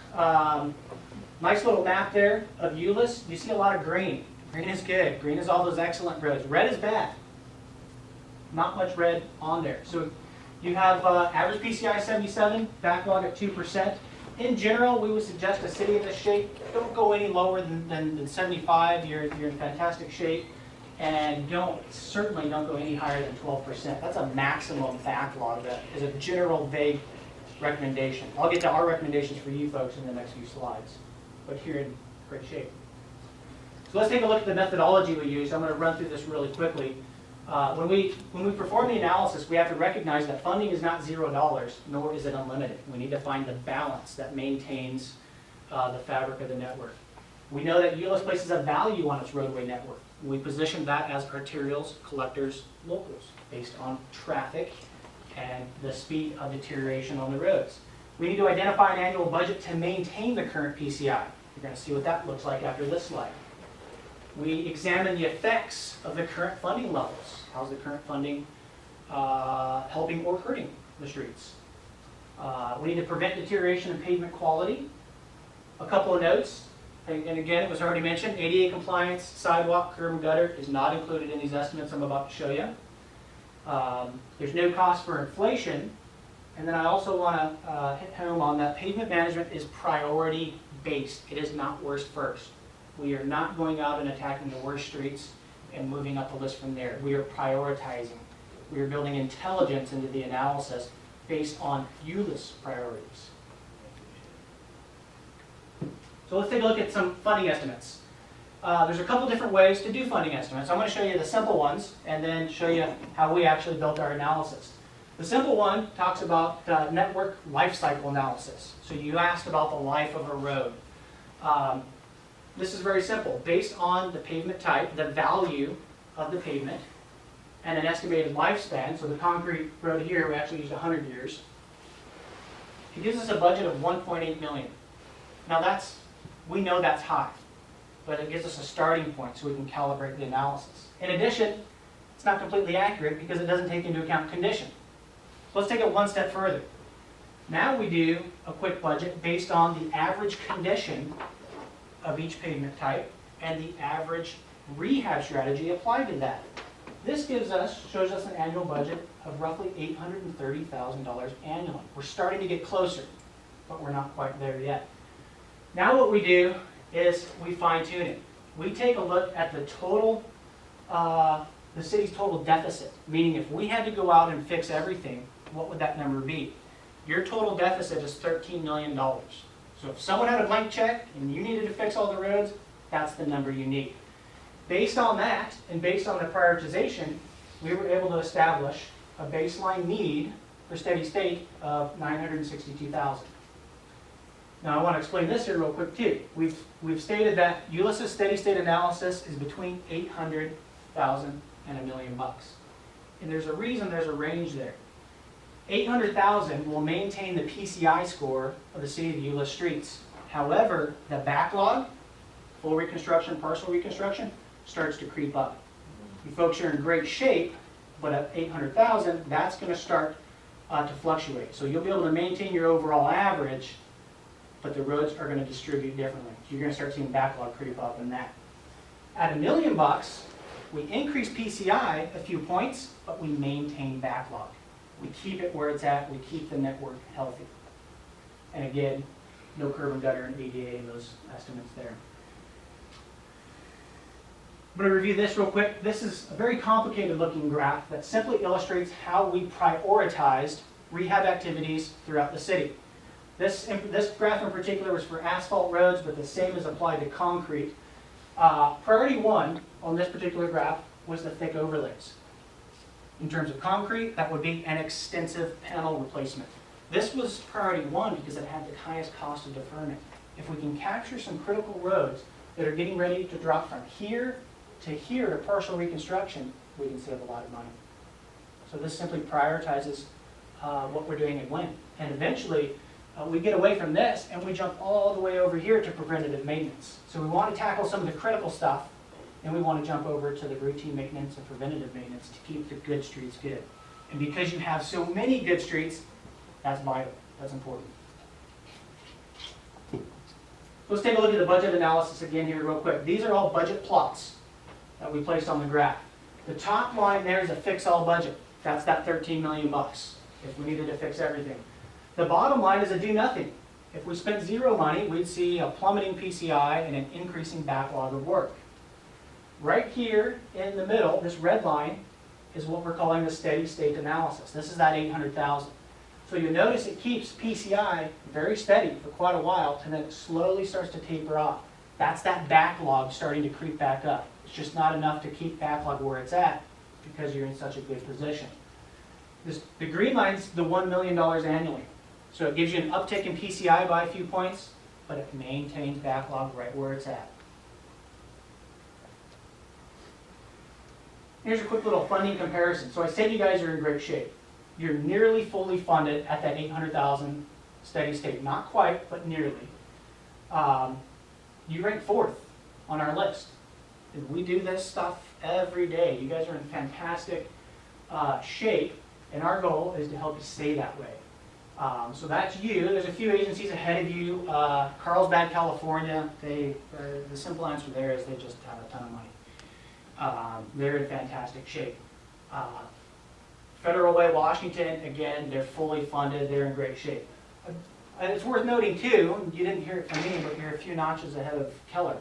Nice little map there of Euless. You see a lot of green. Green is good. Green is all those excellent roads. Red is bad. Not much red on there. So you have average PCI 77, backlog at 2%. In general, we would suggest a city in this shape, don't go any lower than 75. You're in fantastic shape. And certainly don't go any higher than 12%. That's a maximum backlog. That is a general vague recommendation. I'll get to our recommendations for you folks in the next few slides. But you're in great shape. So let's take a look at the methodology we use. I'm going to run through this really quickly. When we perform the analysis, we have to recognize that funding is not $0, nor is it unlimited. We need to find the balance that maintains the fabric of the network. We know that Euless places a value on its roadway network. We position that as arterials, collectors, locals, based on traffic and the speed of deterioration on the roads. We need to identify an annual budget to maintain the current PCI. You're going to see what that looks like after this slide. We examine the effects of the current funding levels. How's the current funding helping or hurting the streets? We need to prevent deterioration of pavement quality. A couple of notes, and again, it was already mentioned, ADA compliance, sidewalk, curb and gutter is not included in these estimates I'm about to show you. There's no cost for inflation. And then I also want to hit home on that pavement management is priority based. It is not worst first. We are not going out and attacking the worst streets and moving up the list from there. We are prioritizing. We are building intelligence into the analysis based on Euless priorities. So let's take a look at some funding estimates. There's a couple different ways to do funding estimates. I'm going to show you the simple ones and then show you how we actually built our analysis. The simple one talks about network life cycle analysis. So you asked about the life of a road. This is very simple. Based on the pavement type, the value of the pavement, and an estimated lifespan, so the concrete road here, we actually used 100 years, it gives us a budget of $1.8 million. Now we know that's high, but it gives us a starting point so we can calibrate the analysis. In addition, it's not completely accurate because it doesn't take into account condition. So let's take it one step further. Now we do a quick budget based on the average condition of each pavement type and the average rehab strategy applied to that. This shows us an annual budget of roughly $830,000 annually. We're starting to get closer, but we're not quite there yet. Now what we do is we fine tune it. We take a look at the total, the city's total deficit, meaning if we had to go out and fix everything, what would that number be? Your total deficit is $13 million. So if someone had a blank check and you needed to fix all the roads, that's the number you need. Based on that, and based on the prioritization, we were able to establish a baseline need for steady state of $962,000. Now I want to explain this here real quick too. We've stated that Euless' steady state analysis is between $800,000 and $1 million. And there's a reason there's a range there. $800,000 will maintain the PCI score of the city of Euless streets. However, the backlog, full reconstruction, partial reconstruction, starts to creep up. You folks are in great shape, but at $800,000, that's going to start to fluctuate. So you'll be able to maintain your overall average, but the roads are going to distribute differently. So you're going to start seeing backlog creep up in that. At $1 million, we increase PCI a few points, but we maintain backlog. We keep it where it's at. We keep the network healthy. And again, no curb and gutter and ADA in those estimates there. I'm going to review this real quick. This is a very complicated looking graph that simply illustrates how we prioritized rehab activities throughout the city. This graph in particular was for asphalt roads, but the same is applied to concrete. Priority one on this particular graph was the thick overlays. In terms of concrete, that would be an extensive panel replacement. This was priority one because it had the highest cost of deferment. If we can capture some critical roads that are getting ready to drop from here to partial reconstruction, we can save a lot of money. So this simply prioritizes what we're doing and when. And eventually, we get away from this and we jump all the way over here to preventative maintenance. So we want to tackle some of the critical stuff, and we want to jump over to the routine maintenance and preventative maintenance to keep the good streets good. And because you have so many good streets, that's vital. That's important. Let's take a look at the budget analysis again here real quick. These are all budget plots that we placed on the graph. The top line there is a fix-all budget. That's that $13 million if we needed to fix everything. The bottom line is a do-nothing. If we spent zero money, we'd see a plummeting PCI and an increasing backlog of work. Right here in the middle, this red line, is what we're calling the steady state analysis. This is that $800,000. So you notice it keeps PCI very steady for quite a while, and then it slowly starts to taper off. That's that backlog starting to creep back up. It's just not enough to keep backlog where it's at because you're in such a good position. The green line's the $1 million annually. So it gives you an uptick in PCI by a few points, but it maintains backlog right where it's at. Here's a quick little funding comparison. So I said you guys are in great shape. You're nearly fully funded at that $800,000 steady state. Not quite, but nearly. You rank 4th on our list. And we do this stuff every day. You guys are in fantastic shape, and our goal is to help you stay that way. So that's you. There's a few agencies ahead of you. Carlsbad, California, the simple answer there is they just have a ton of money. They're in fantastic shape. Federal Way, Washington, again, they're fully funded, they're in great shape. And it's worth noting too, you didn't hear it from me, but you're a few notches ahead of Keller.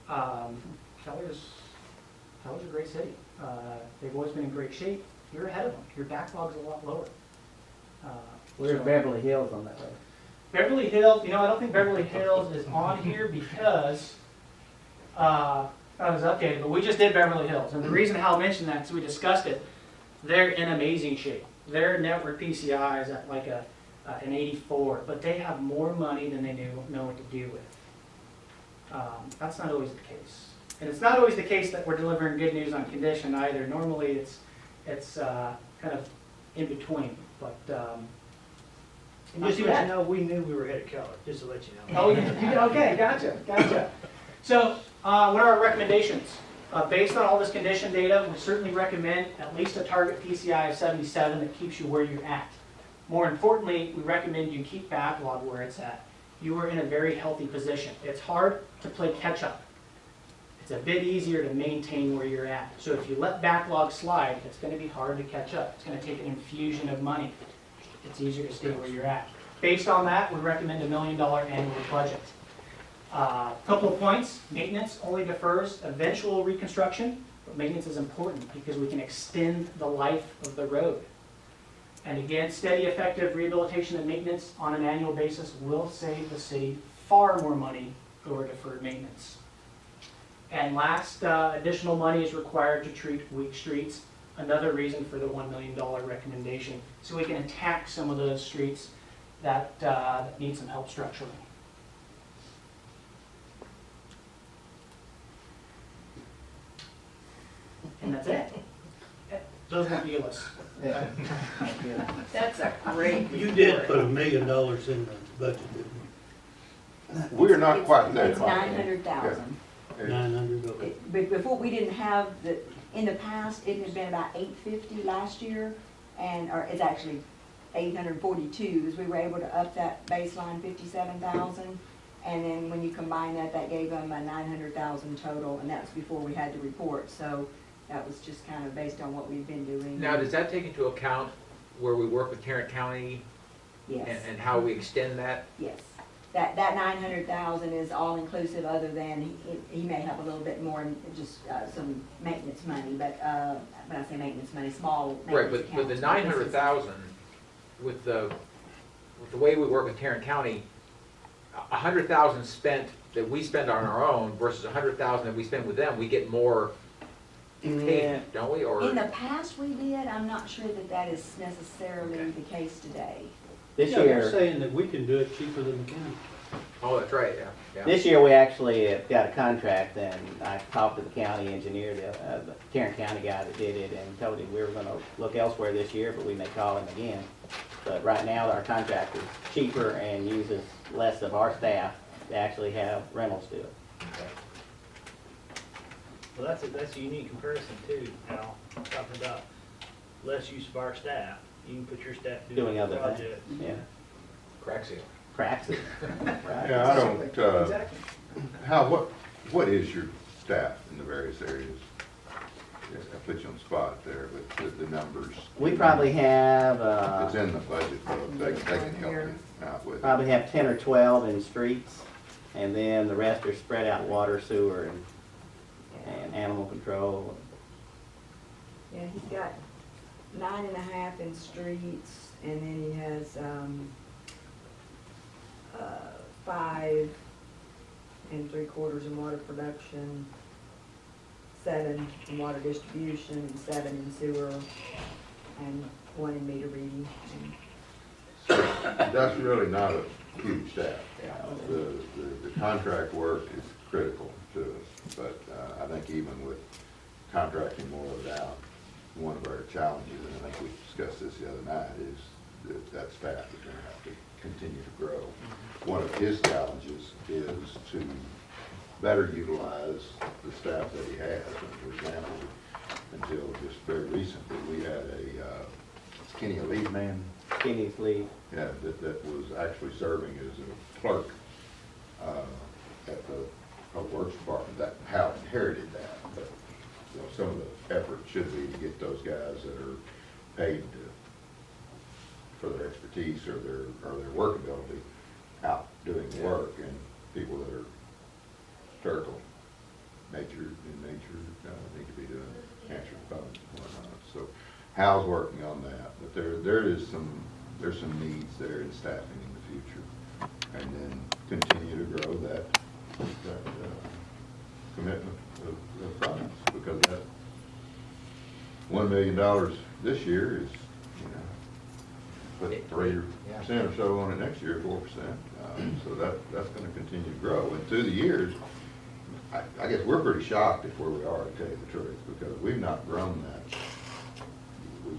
Keller's a great city. They've always been in great shape. You're ahead of them. Your backlog's a lot lower. Where's Beverly Hills on that road? Beverly Hills, I don't think Beverly Hills is on here because that was updated, but we just did Beverly Hills. And the reason Hal mentioned that is we discussed it. They're in amazing shape. Their network PCI is at like an 84, but they have more money than they know what to do with. That's not always the case. And it's not always the case that we're delivering good news on condition either. Normally it's kind of in between, but And just to let you know, we knew we were ahead of Keller, just to let you know. oh, okay, gotcha. So what are our recommendations? Based on all this condition data, we certainly recommend at least a target PCI of 77 that keeps you where you're at. More importantly, we recommend you keep backlog where it's at. You are in a very healthy position. It's hard to play catch up. It's a bit easier to maintain where you're at. So if you let backlog slide, it's going to be hard to catch up. It's going to take an infusion of money. It's easier to stay where you're at. Based on that, we recommend $1 million annual budget. Couple of points. Maintenance only defers eventual reconstruction, but maintenance is important because we can extend the life of the road. And again, steady, effective rehabilitation and maintenance on an annual basis will save the city far more money over deferred maintenance. And last, additional money is required to treat weak streets. Another reason for the $1 million recommendation, so we can attack some of those streets that need some help structurally. And that's it. Those were Euless. That's a great. You did put $1 million in the budget, didn't We're not quite there. It's 900,000. you? 900, okay. But before, we didn't have in the past, it had been about 850 last year, or it's actually 842, because we were able to up that baseline 57,000. And then when you combine that, that gave them a 900,000 total, and that was before we had the report. So that was just kind of based on what we've been doing. Now, does that take into account where we work with Tarrant County Yes. and how we extend that? Yes. That 900,000 is all inclusive, other than he may have a little bit more, just some maintenance money, but when I say maintenance money, small Right, maintenance but the accounts. 900,000, with the way we work with Tarrant County, 100,000 spent that we spend on our own versus 100,000 that we spend with them, we get more paid, don't we? Or In the past we did, I'm not sure that is necessarily Okay. the case today. This Yeah, they're year, saying that we can do it cheaper than the county. oh, that's right, yeah. this year we actually got a contract, and I talked to the county engineer, the Tarrant County guy that did it, and told him we were gonna look elsewhere this year, but we may call him again. But right now, our contract is cheaper and uses less of our staff to actually have rentals do it. Well, that's a unique comparison too, Al, talking about less use of our staff. You can put your staff doing Doing the other things, project. yeah. Crack seal. Cracks it. Right. Yeah, I don't, Exactly. Hal, what is your staff in the various areas? Yes, I put you on the spot there, but the numbers. We probably have, It's in the budget, book. They can help you out with it. probably have 10 or 12 in streets, and then the rest are spread out water, sewer, and animal control. Yeah, he's got 9.5 in streets, and then he has 5 3/4 in water production, 7 in water distribution, and 7 in sewer, and 1 in meter reading. That's really not a huge staff. The contract work is critical to us, but I think even with contracting more of it out, one of our challenges, and I think we discussed this the other night, is that staff is going to have to continue to grow. One of his challenges is to better utilize the staff that he has. For example, until just very recently, we had Kenny, a lead man, skinny sleeve. Yeah, that was actually serving as a clerk at the Public Works Department. That Hal inherited that, but you know, some of the effort should be to get those guys that are paid for their expertise or their workability out doing the work, and people that are clerical nature need to be doing answering phones and whatnot. So Hal's working on that, but there's some needs there in staffing in the future, and then continue to grow that commitment of funds, because that $1 million this year is, you know, put 3% or so on it next year, 4%. So that's going to continue to grow, and through the years, I guess we're pretty shocked at where we are, to tell you the truth, because we've not grown that.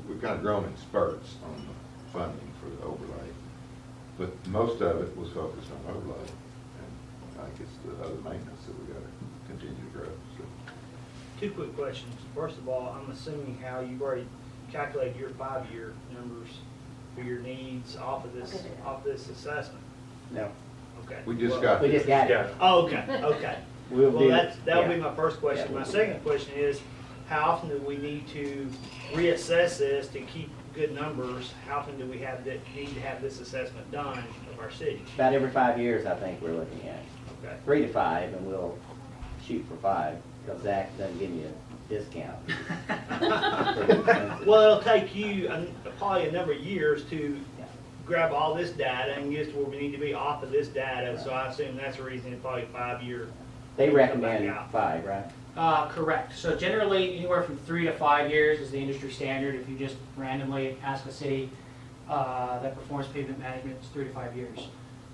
We've kind of grown in spurts on the funding for the overlay, but most of it was focused on overlay, and I think it's the other maintenance that we got to continue to grow. So. Two quick questions. First of all, I'm assuming how you've already calculated your 5-year numbers for your needs off of this assessment. No, Okay. We just got. we just got it. Oh, okay, okay. We'll Well, do- that'll be yeah. my first question. Yeah, My we'll do second that. question is, how often do we need to reassess this to keep good numbers? How often do we need to have this assessment done of our city? About every 5 years, I think we're looking at. Okay. 3 to 5, and we'll shoot for 5, because Zach doesn't give me a discount. Well, it'll take you probably a number of years to grab all this data and get us to where we need to be off of this data, so I assume that's the reason it's probably 5-year. They recommend Come back out. 5, right? Correct. So generally, anywhere from 3 to 5 years is the industry standard. If you just randomly ask a city that performs pavement management, it's 3 to 5 years.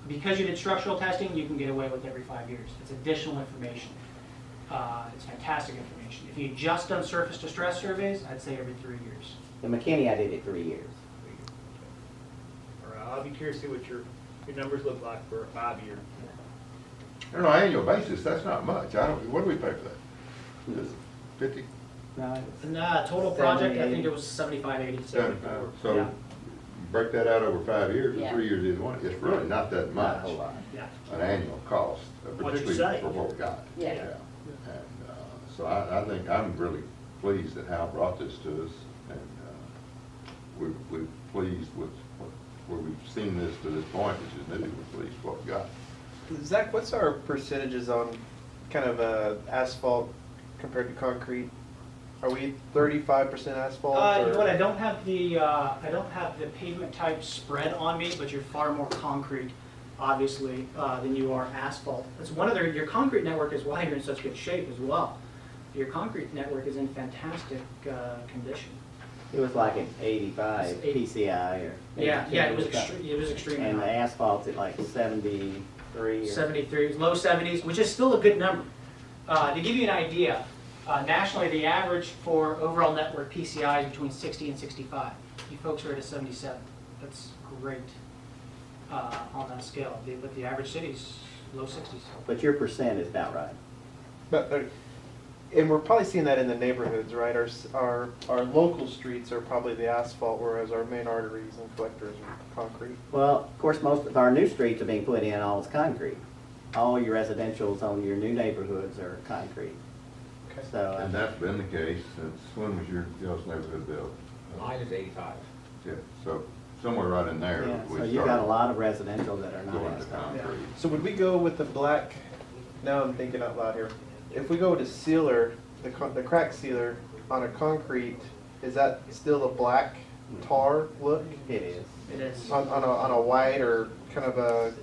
Because you did structural testing, you can get away with every 5 years. It's additional information. It's fantastic information. If you just done surface distress surveys, I'd say every 3 years. The McKinney, I did it 3 years. All right, I'll be curious to see what your numbers look like for a 5-year. On an annual basis, that's not much. What do we pay for that? Just 50? No, And total project, I 70, think it was 75, 80. 75. So Yeah. you break that out over 5 years, or Yeah. 3 years either one, it's really not that not much, a whole lot. Yeah. an annual cost, What you particularly say. for what we got. Yeah. And so I think I'm really pleased that Hal brought this to us, and we're pleased with where we've seen this to this point, which is new. We're pleased with what we got. Zach, what's our percentages on kind of asphalt compared to concrete? Are we 35% asphalt? You know what, or- I don't have the pavement type spread on me, but you're far more concrete, obviously, than you are asphalt. That's one of your concrete network is why you're in such good shape as well. Your concrete network is in fantastic condition. It was like an 85 It's 80. PCI or. Yeah, it was 82 or something. extreme, it was extremely And the high. asphalt's at like 73 or. 73, low 70s, which is still a good number. To give you an idea, nationally, the average for overall network PCI is between 60 and 65. You folks are at a 77. That's great on that scale. But the average city's low 60s. But your percent is about right. But, and we're probably seeing that in the neighborhoods, right? Our local streets are probably the asphalt, whereas our main arteries and collectors are concrete. Well, of course, most of our new streets are being put in all as concrete. All your residentials on your new neighborhoods are concrete. Okay. So, And that's been the case since, when was y'all's neighborhood built? Mine is 85. Yeah, so somewhere right in there. yeah, we so you've got a started lot of residential that are not going to asphalt. concrete. So would we go with the black, now I'm thinking out loud here. If we go to sealer, the crack sealer on a concrete, is that still a black tar look? It is. It is. On a white or kind of a,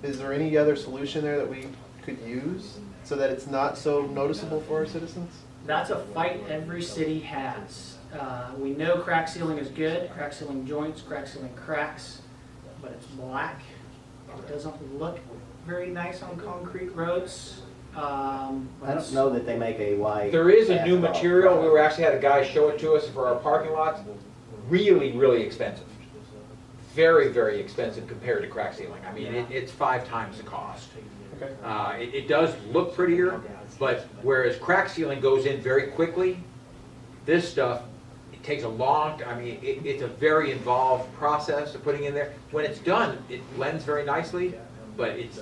is there any other solution there that we could use so that it's not so noticeable for our citizens? That's a fight every city has. We know crack sealing is good, crack sealing joints, crack sealing cracks, but it's black. It doesn't look very nice on concrete roads. I don't know that they make a white. There is a new asphalt. material, we actually had a guy show it to us for our parking lots, really, really expensive. Very, very expensive compared to crack sealing. I mean, it's 5 times the cost. Okay. It does look prettier, but whereas crack sealing goes in very quickly, this stuff it takes a long, I mean, it's a very involved process of putting in there. When it's done, it blends very nicely, but it's,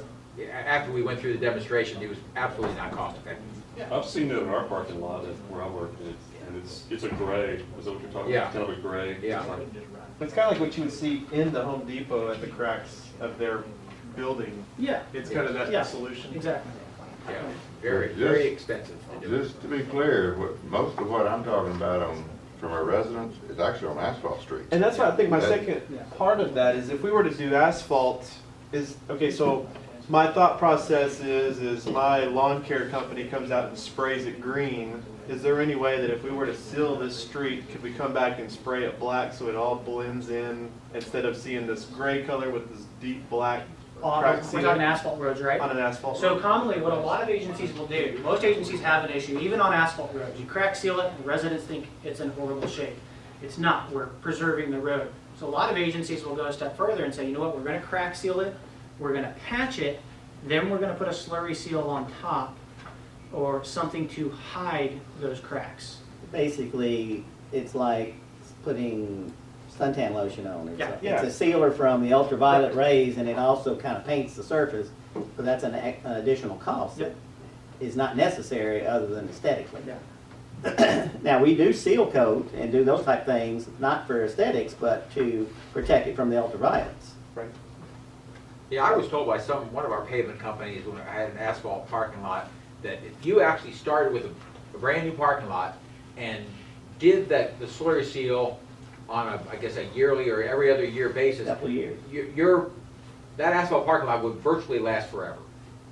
after we went through the demonstration, it was absolutely not cost effective. I've seen it in our parking lot where I work, and it's a gray, is that what you're talking Yeah. about? Kind of a gray. Yeah. It's kind of like what you would see in the Home Depot at the cracks of their building. Yeah, It's kind of that Yeah. solution. exactly. Yeah, very, very expensive to do. Just to be clear, most of what I'm talking about from our residents is actually on asphalt streets. And that's why I think my That- second Yeah. part of that is if we were to do asphalt is, okay, so my thought process is my lawn care company comes out and sprays it green. Is there any way that if we were to seal this street, could we come back and spray it black so it all blends in instead of seeing this gray color with this deep black On, crack we're seal talking asphalt roads, right? on an asphalt? So road? commonly, what a lot of agencies will do, most agencies have an issue, even on asphalt roads. You crack seal it, and residents think it's in horrible shape. It's not, we're preserving the road. So a lot of agencies will go a step further and say, you know what, we're gonna crack seal it, we're gonna patch it, then we're gonna put a slurry seal on top, or something to hide those cracks. Basically, it's like putting suntan lotion on. Yeah. It's a sealer from the ultraviolet rays, and it also kind of paints the surface, but that's an additional cost that is not necessary other than aesthetically. Yeah. Now, we do seal coat and do those type things, not for aesthetics, but to protect it from the ultraviolets. Right. Yeah, I was told by one of our pavement companies when I had an asphalt parking lot, that if you actually started with a brand new parking lot and did the slurry seal on a, I guess, a yearly or every other year basis, Couple of years. that asphalt parking lot would virtually last forever.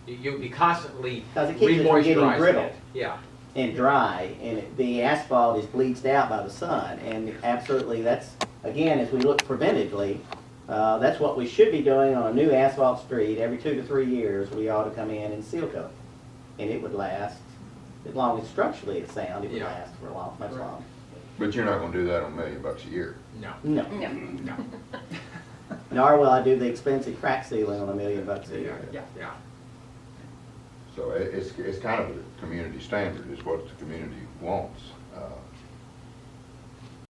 You'd be constantly 'Cause it keeps it from getting re-moisturizing brittle. it. Yeah, And dry, and the asphalt is bleached out by the sun, and absolutely, that's, again, as we look preventively, that's what we should be doing on a new asphalt street. Every 2 to 3 years, we ought to come in and seal coat. And it would last, as long as structurally it's sound, it would Yeah. last for a long, much longer. But you're not gonna do that on $1 million a year. no, No, no, nor will I do the expensive crack sealing on $1 million a yeah, year. yeah. So it's kind of a community standard, is what the community wants.